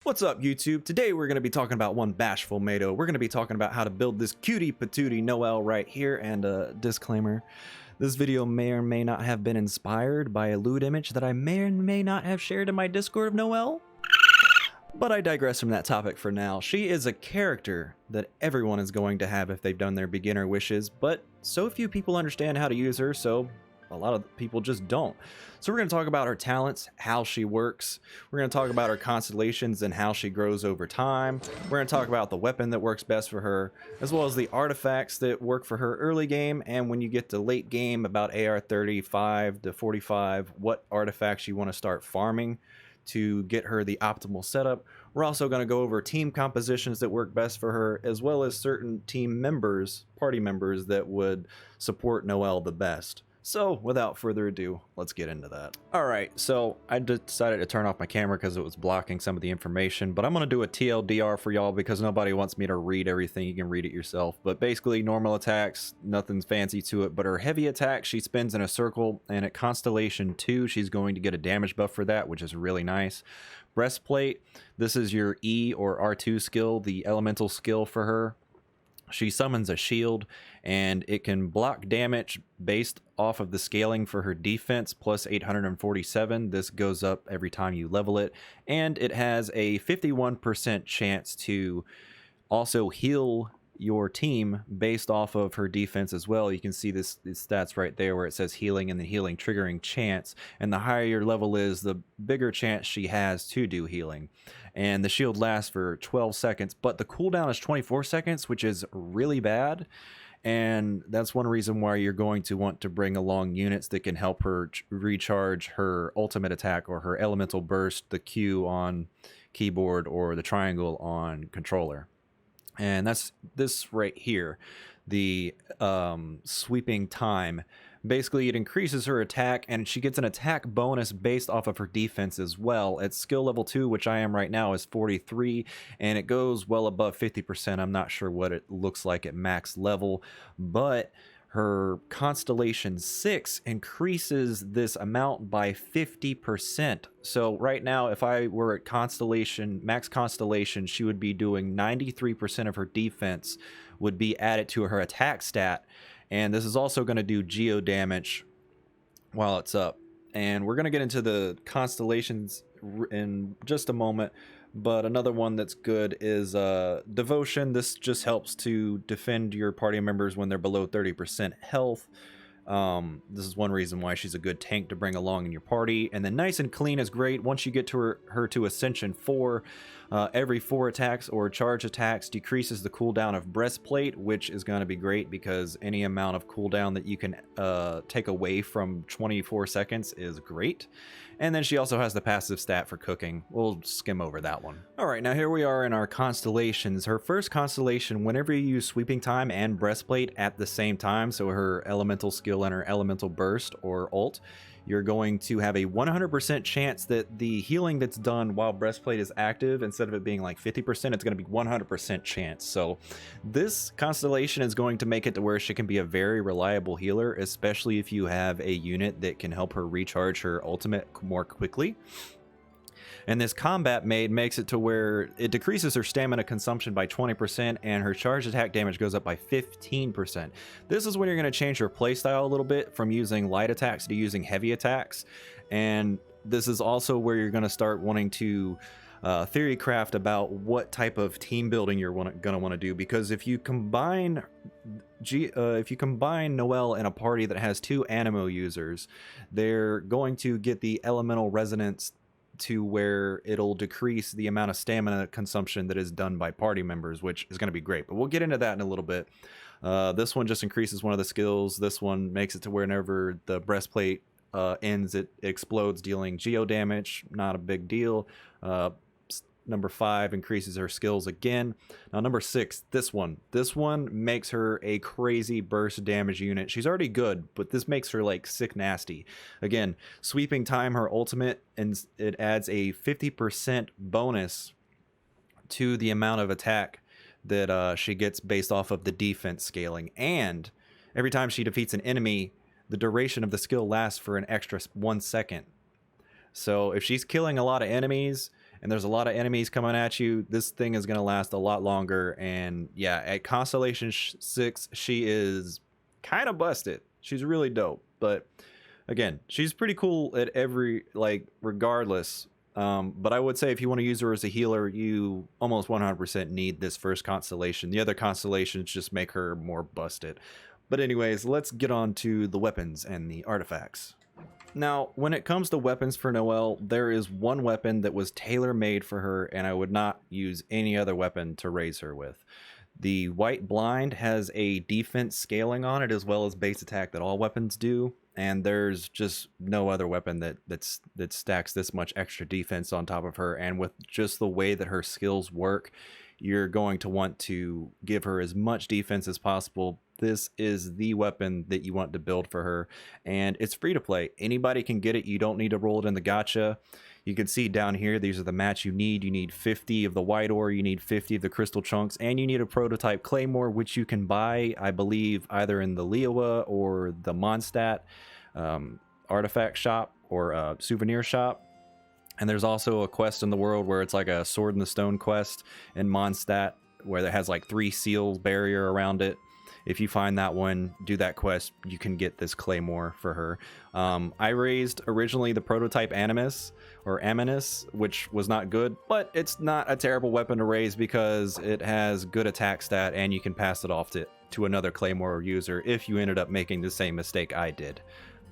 What's up, YouTube? Today we're going to be talking about one bashful Mado. We're going to be talking about how to build this cutie patootie Noelle right here. And a disclaimer, this video may or may not have been inspired by a lewd image that I may or may not have shared in my Discord of Noelle. But I digress from that topic for now. She is a character that everyone is going to have if they've done their beginner wishes, but so few people understand how to use her, so a lot of people just don't. So we're going to talk about her talents, how she works. We're going to talk about her constellations and how she grows over time. We're going to talk about the weapon that works best for her, as well as the artifacts that work for her early game, and when you get to late game, about AR 35 to 45, what artifacts you want to start farming to get her the optimal setup. We're also going to go over team compositions that work best for her, as well as certain team members, party members that would support Noelle the best. So without further ado, let's get into that. Alright, so I decided to turn off my camera because it was blocking some of the information, but I'm going to do a TLDR for y'all because nobody wants me to read everything. You can read it yourself. But basically, normal attacks, nothing's fancy to it, but her heavy attack, she spins in a circle, and at Constellation 2, she's going to get a damage buff for that, which is really nice. Breastplate, this is your E or R2 skill, the elemental skill for her. She summons a shield, and it can block damage based off of the scaling for her defense, plus 847. This goes up every time you level it, and it has a 51% chance to also heal your team based off of her defense as well. You can see these stats right there where it says healing and the healing triggering chance, and the higher your level is, the bigger chance she has to do healing. And the shield lasts for 12 seconds, but the cooldown is 24 seconds, which is really bad. And that's one reason why you're going to want to bring along units that can help her recharge her ultimate attack or her elemental burst, the Q on keyboard or the triangle on controller. And that's this right here, the sweeping time. Basically, it increases her attack, and she gets an attack bonus based off of her defense as well. At skill level 2, which I am right now, is 43, and it goes well above 50%. I'm not sure what it looks like at max level, but her Constellation 6 increases this amount by 50%. So right now, if I were at Constellation, max Constellation, she would be doing 93% of her defense would be added to her attack stat. And this is also going to do geo damage while it's up. And we're going to get into the Constellations in just a moment. But another one that's good is Devotion. This just helps to defend your party members when they're below 30% health. This is one reason why she's a good tank to bring along in your party. And then Nice and Clean is great. Once you get to her to Ascension 4, every 4 attacks or charge attacks decreases the cooldown of Breastplate, which is going to be great because any amount of cooldown that you can take away from 24 seconds is great. And then she also has the passive stat for cooking. We'll skim over that one. Alright, now here we are in our constellations. Her first constellation, whenever you use Sweeping Time and Breastplate at the same time, so her elemental skill and her elemental burst or ult, you're going to have a 100% chance that the healing that's done while Breastplate is active, instead of it being like 50%, it's going to be 100% chance. So this constellation is going to make it to where she can be a very reliable healer, especially if you have a unit that can help her recharge her ultimate more quickly. And this combat maid makes it to where it decreases her stamina consumption by 20% and her charge attack damage goes up by 15%. This is when you're going to change her playstyle a little bit from using light attacks to using heavy attacks. And this is also where you're going to start wanting to theory craft about what type of team building you're going to want to do, because if you combine Noelle in a party that has 2 Animo users, they're going to get the elemental resonance to where it'll decrease the amount of stamina consumption that is done by party members, which is going to be great. But we'll get into that in a little bit. This one just increases one of the skills. This one makes it to whenever the breastplate ends, it explodes, dealing geo damage. Not a big deal. Number 5 increases her skills again. Now number 6, this one makes her a crazy burst damage unit. She's already good, but this makes her like sick nasty. Again, Sweeping Time, her ultimate, and it adds a 50% bonus to the amount of attack that she gets based off of the defense scaling. And every time she defeats an enemy, the duration of the skill lasts for an extra 1 second. So if she's killing a lot of enemies and there's a lot of enemies coming at you, this thing is going to last a lot longer. And yeah, at Constellation 6, she is kind of busted. She's really dope. But again, she's pretty cool at every, like, regardless. But I would say if you want to use her as a healer, you almost 100% need this first constellation. The other constellations just make her more busted. But anyways, let's get on to the weapons and the artifacts. Now, when it comes to weapons for Noelle, there is one weapon that was tailor-made for her, and I would not use any other weapon to raise her with. The White Blind has a defense scaling on it, as well as base attack that all weapons do, and there's just no other weapon that stacks this much extra defense on top of her. And with just the way that her skills work, you're going to want to give her as much defense as possible. This is the weapon that you want to build for her, and it's free to play. Anybody can get it. You don't need to roll it in the gacha. You can see down here, these are the mats you need. You need 50 of the white ore, you need 50 of the crystal chunks, and you need a prototype claymore, which you can buy, I believe, either in the Liyue or the Mondstadt artifact shop or souvenir shop. And there's also a quest in the world where it's like a Sword in the Stone quest in Mondstadt, where it has like 3 seals barrier around it. If you find that one, do that quest, you can get this claymore for her. I raised originally the prototype Animus, or Aminus, which was not good, but it's not a terrible weapon to raise because it has good attack stat and you can pass it off to another claymore user if you ended up making the same mistake I did.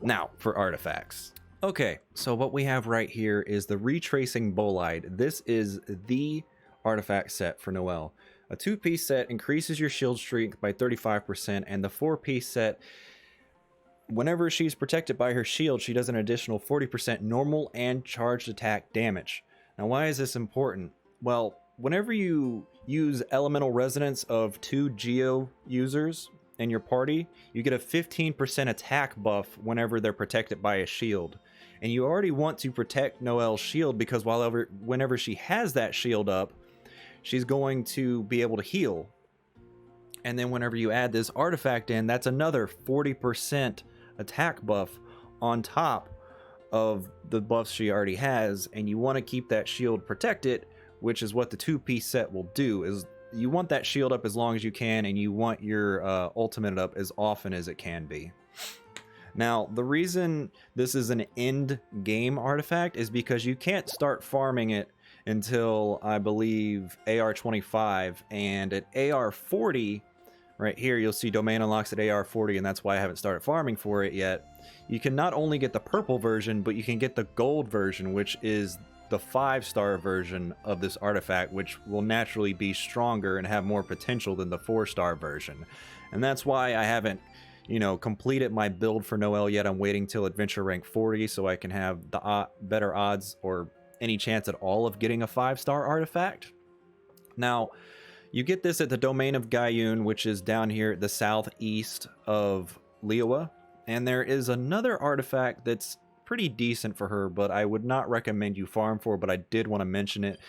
Now, for artifacts. Okay, so what we have right here is the Retracing Bolide. This is the artifact set for Noelle. A 2-piece set increases your shield strength by 35%, and the 4-piece set, whenever she's protected by her shield, she does an additional 40% normal and charged attack damage. Now, why is this important? Well, whenever you use Elemental Resonance of 2 Geo users in your party, you get a 15% attack buff whenever they're protected by a shield. And you already want to protect Noelle's shield because whenever she has that shield up, she's going to be able to heal. And then whenever you add this artifact in, that's another 40% attack buff on top of the buffs she already has. And you want to keep that shield protected, which is what the 2-piece set will do. Is you want that shield up as long as you can, and you want your ultimate up as often as it can be. Now, the reason this is an end game artifact is because you can't start farming it until, I believe, AR25, and at AR40, right here, you'll see domain unlocks at AR40, and that's why I haven't started farming for it yet. You can not only get the purple version, but you can get the gold version, which is the 5-star version of this artifact, which will naturally be stronger and have more potential than the 4-star version. And that's why I haven't, completed my build for Noelle yet. I'm waiting till adventure rank 40 so I can have the better odds or any chance at all of getting a 5-star artifact. Now, you get this at the domain of Gaiun, which is down here at the southeast of Liyue, and there is another artifact that's pretty decent for her, but I would not recommend you farm for, but I did want to mention it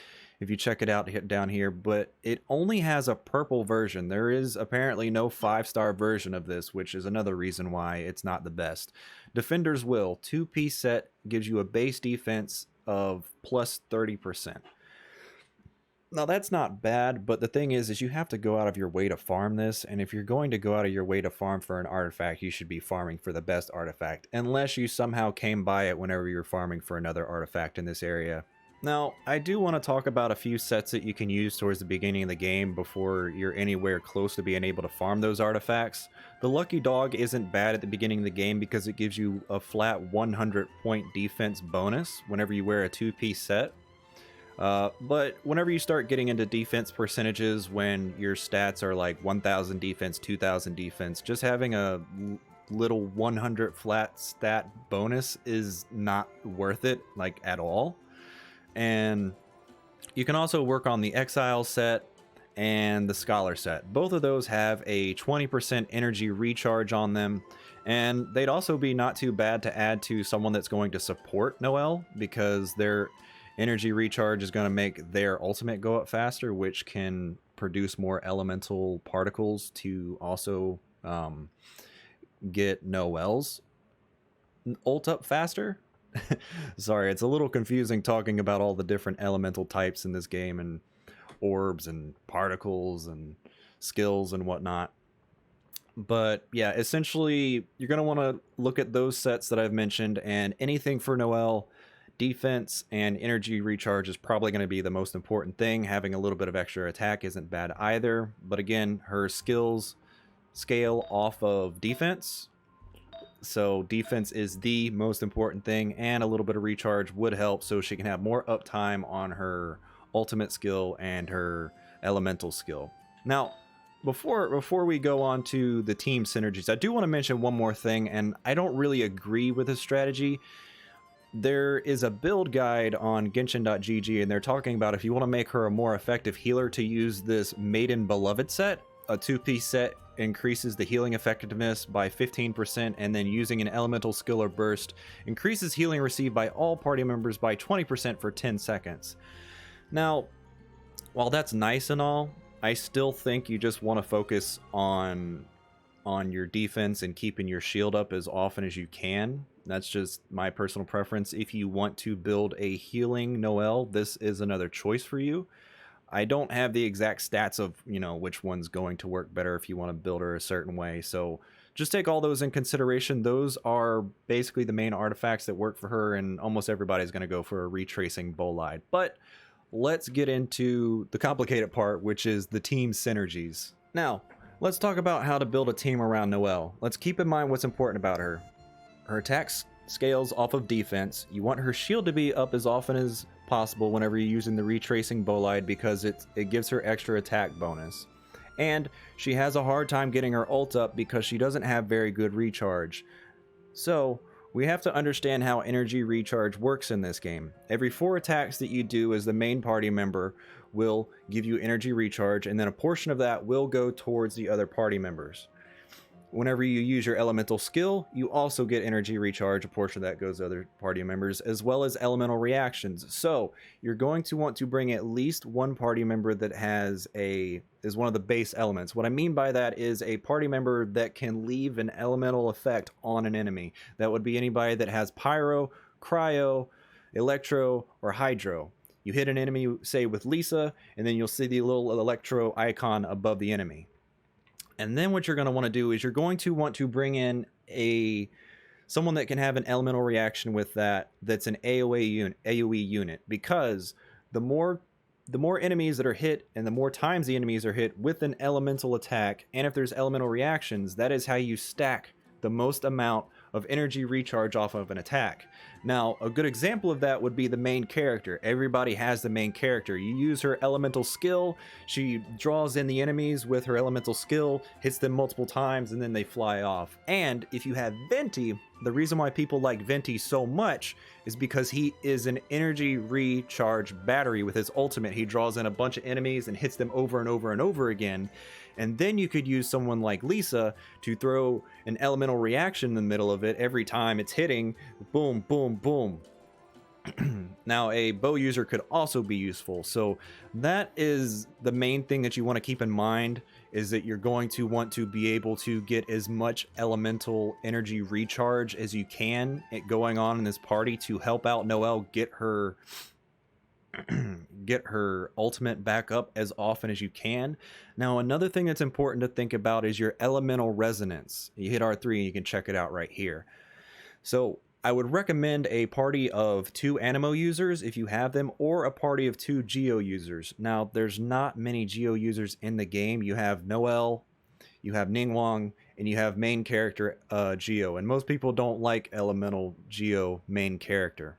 if you check it out down here. But it only has a purple version. There is apparently no 5-star version of this, which is another reason why it's not the best. Defender's Will, 2-piece set, gives you a base defense of plus 30%. Now that's not bad, but the thing is you have to go out of your way to farm this, and if you're going to go out of your way to farm for an artifact, you should be farming for the best artifact, unless you somehow came by it whenever you're farming for another artifact in this area. Now, I do want to talk about a few sets that you can use towards the beginning of the game before you're anywhere close to being able to farm those artifacts. The Lucky Dog isn't bad at the beginning of the game because it gives you a flat 100-point defense bonus whenever you wear a 2-piece set. But whenever you start getting into defense percentages, when your stats are like 1000 defense, 2000 defense, just having a little 100 flat stat bonus is not worth it, like, at all. And you can also work on the Exile set and the Scholar set. Both of those have a 20% energy recharge on them, and they'd also be not too bad to add to someone that's going to support Noelle, because their energy recharge is going to make their ultimate go up faster, which can produce more elemental particles to also get Noelle's ult up faster. Sorry, it's a little confusing talking about all the different elemental types in this game and orbs and particles and skills and whatnot. But yeah, essentially, you're going to want to look at those sets that I've mentioned, and anything for Noelle, defense and energy recharge is probably going to be the most important thing. Having a little bit of extra attack isn't bad either. But again, her skills scale off of defense. So defense is the most important thing, and a little bit of recharge would help so she can have more uptime on her ultimate skill and her elemental skill. Now, before we go on to the team synergies, I do want to mention one more thing, and I don't really agree with this strategy. There is a build guide on Genshin.gg, and they're talking about if you want to make her a more effective healer, to use this Maiden Beloved set. A 2-piece set increases the healing effectiveness by 15%, and then using an elemental skill or burst increases healing received by all party members by 20% for 10 seconds. Now, while that's nice and all, I still think you just want to focus on your defense and keeping your shield up as often as you can. That's just my personal preference. If you want to build a healing Noelle, this is another choice for you. I don't have the exact stats of, which one's going to work better if you want to build her a certain way. So just take all those in consideration. Those are basically the main artifacts that work for her, and almost everybody's going to go for a retracing bolide. But let's get into the complicated part, which is the team synergies. Now, let's talk about how to build a team around Noelle. Let's keep in mind what's important about her. Her attack scales off of defense. You want her shield to be up as often as possible whenever you're using the retracing bolide, because it gives her extra attack bonus. And she has a hard time getting her ult up because she doesn't have very good recharge. So we have to understand how energy recharge works in this game. Every 4 attacks that you do as the main party member will give you energy recharge, and then a portion of that will go towards the other party members. Whenever you use your elemental skill, you also get energy recharge. A portion of that goes to other party members, as well as elemental reactions. So you're going to want to bring at least one party member that is one of the base elements. What I mean by that is a party member that can leave an elemental effect on an enemy. That would be anybody that has pyro, cryo, electro, or hydro. You hit an enemy, say with Lisa, and then you'll see the little electro icon above the enemy. And then what you're going to want to do is you're going to want to bring in someone that can have an elemental reaction with that's an AoE unit, because the more enemies that are hit and the more times the enemies are hit with an elemental attack, and if there's elemental reactions, that is how you stack the most amount of energy recharge off of an attack. Now, a good example of that would be the main character. Everybody has the main character. You use her elemental skill, she draws in the enemies with her elemental skill, hits them multiple times, and then they fly off. And if you have Venti, the reason why people like Venti so much is because he is an energy recharge battery. With his ultimate, he draws in a bunch of enemies and hits them over and over and over again. And then you could use someone like Lisa to throw an elemental reaction in the middle of it every time it's hitting. Boom, boom, boom. Now, a bow user could also be useful. So that is the main thing that you want to keep in mind, is that you're going to want to be able to get as much elemental energy recharge as you can going on in this party to help out Noelle get her ultimate back up as often as you can. Now, another thing that's important to think about is your elemental resonance. You hit R3 and you can check it out right here. So I would recommend a party of 2 Anemo users if you have them, or a party of 2 Geo users. Now, there's not many Geo users in the game. You have Noelle, you have Ningguang, and you have main character Geo. And most people don't like elemental Geo main character.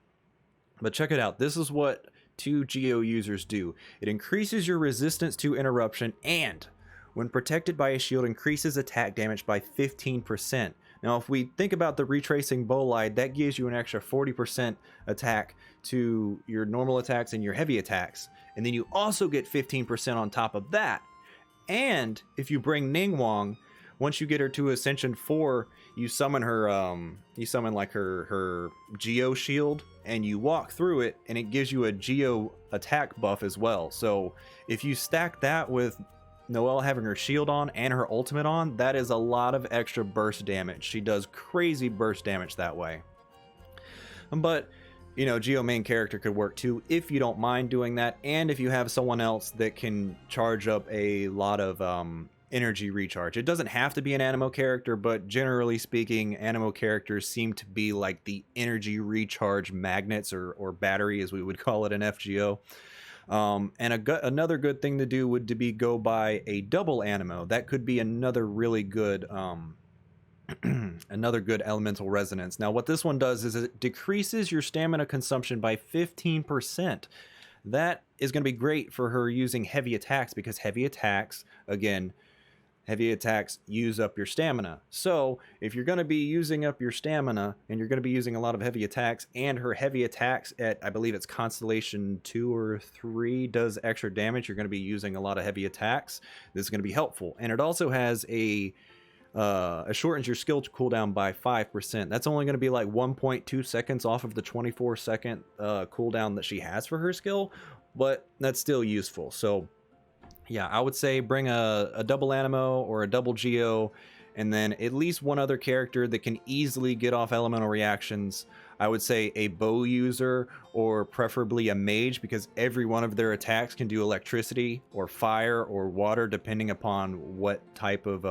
But check it out. This is what 2 Geo users do. It increases your resistance to interruption, and when protected by a shield, increases attack damage by 15%. Now, if we think about the retracing bolide, that gives you an extra 40% attack to your normal attacks and your heavy attacks. And then you also get 15% on top of that. And if you bring Ningguang, once you get her to Ascension 4, you summon her, you summon like her Geo shield, and you walk through it, and it gives you a Geo attack buff as well. So if you stack that with Noelle having her shield on and her ultimate on, that is a lot of extra burst damage. She does crazy burst damage that way. But you know, Geo main character could work too if you don't mind doing that, and if you have someone else that can charge up a lot of energy recharge. It doesn't have to be an Animo character, but generally speaking, Animo characters seem to be like the energy recharge magnets, or battery as we would call it in FGO. And another good thing to do would be go by a double Animo. That could be another really good another good elemental resonance. Now what this one does is it decreases your stamina consumption by 15%. That is going to be great for her using heavy attacks, because heavy attacks, again, heavy attacks use up your stamina. So if you're going to be using up your stamina and you're going to be using a lot of heavy attacks, and her heavy attacks at, I believe it's Constellation 2 or 3 does extra damage, you're going to be using a lot of heavy attacks. This is going to be helpful. And it also has it shortens your skill cooldown by 5%. That's only going to be like 1.2 seconds off of the 24-second cooldown that she has for her skill, but that's still useful. So yeah, I would say bring a double Animo or a double Geo, and then at least one other character that can easily get off elemental reactions. I would say a bow user, or preferably a mage, because every one of their attacks can do electricity or fire or water depending upon what type of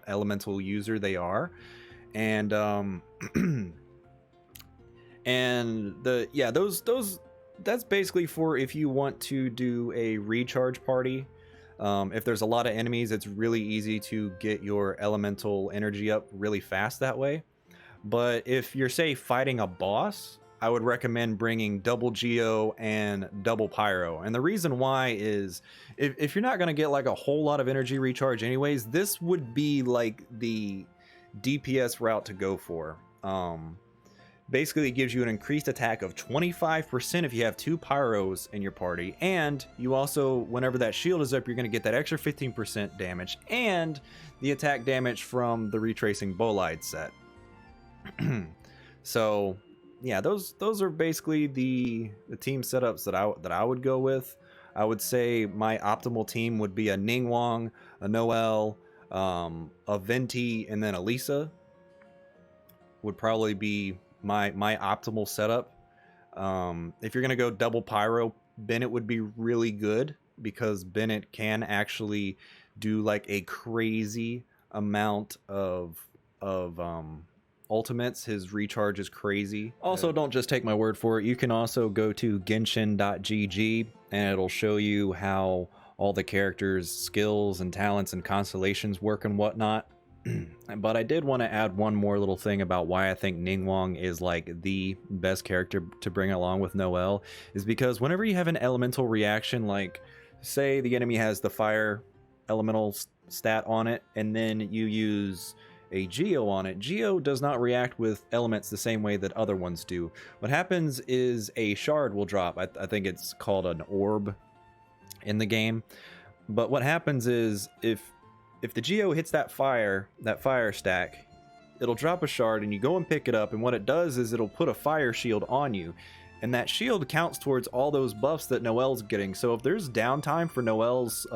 elemental user they are. And that's basically for if you want to do a recharge party. If there's a lot of enemies, it's really easy to get your elemental energy up really fast that way. But if you're, say, fighting a boss, I would recommend bringing double Geo and double Pyro. And the reason why is if you're not going to get like a whole lot of energy recharge anyways, this would be like the DPS route to go for. Basically, it gives you an increased attack of 25% if you have 2 Pyros in your party. And you also, whenever that shield is up, you're going to get that extra 15% damage and the attack damage from the Retracing Bolide set. So yeah, those are basically the team setups that I would go with. I would say my optimal team would be a Ningguang, a Noelle, a Venti, and then a Lisa would probably be my optimal setup. If you're gonna go double Pyro, Bennett would be really good, because Bennett can actually do like a crazy amount of ultimates. His recharge is crazy. Also, don't just take my word for it. You can also go to Genshin.gg and it'll show you how all the characters' skills and talents and constellations work and whatnot. But I did want to add one more little thing about why I think Ningguang is like the best character to bring along with Noelle, is because whenever you have an elemental reaction, like say the enemy has the fire elemental stat on it, and then you use a Geo on it, Geo does not react with elements the same way that other ones do. What happens is a shard will drop. I think it's called an orb in the game. But what happens is if the Geo hits that fire stack, it'll drop a shard and you go and pick it up, and what it does is it'll put a fire shield on you. And that shield counts towards all those buffs that Noelle's getting. So if there's downtime for Noelle's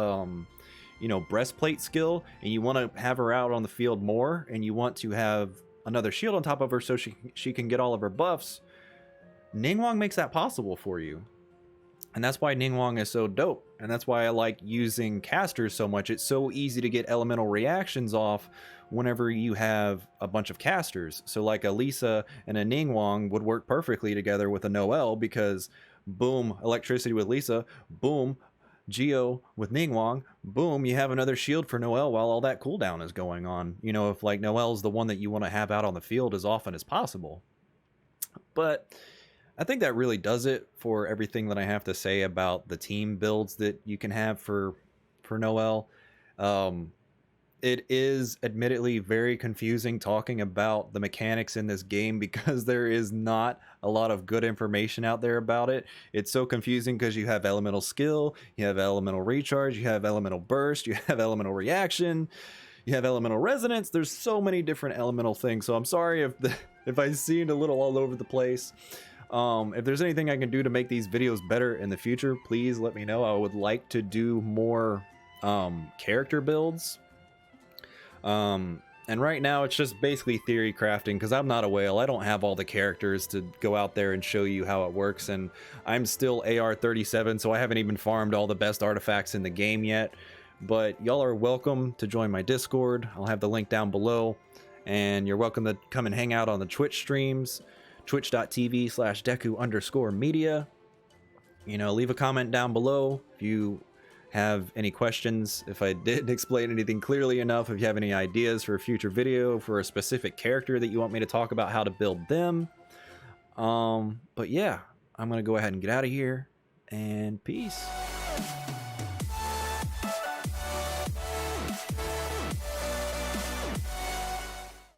breastplate skill, and you want to have her out on the field more, and you want to have another shield on top of her so she can get all of her buffs, Ningguang makes that possible for you. And that's why Ningguang is so dope, and that's why I like using casters so much. It's so easy to get elemental reactions off whenever you have a bunch of casters. So like a Lisa and a Ningguang would work perfectly together with a Noelle, because boom, electricity with Lisa, boom, Geo with Ningguang, boom, you have another shield for Noelle while all that cooldown is going on. You know, if like Noelle's the one that you want to have out on the field as often as possible. But I think that really does it for everything that I have to say about the team builds that you can have for Noelle. It is admittedly very confusing talking about the mechanics in this game, because there is not a lot of good information out there about it. It's so confusing because you have elemental skill, you have elemental recharge, you have elemental burst, you have elemental reaction, you have elemental resonance. There's so many different elemental things. So I'm sorry if I seemed a little all over the place. If there's anything I can do to make these videos better in the future, please let me know. I would like to do more character builds. And right now it's just basically theory crafting because I'm not a whale. I don't have all the characters to go out there and show you how it works, and I'm still AR-37, so I haven't even farmed all the best artifacts in the game yet. But y'all are welcome to join my Discord. I'll have the link down below, and you're welcome to come and hang out on the Twitch streams, twitch.tv/deku_media. You know, leave a comment down below if you have any questions, if I didn't explain anything clearly enough, if you have any ideas for a future video for a specific character that you want me to talk about how to build them. But yeah, I'm gonna go ahead and get out of here, and peace.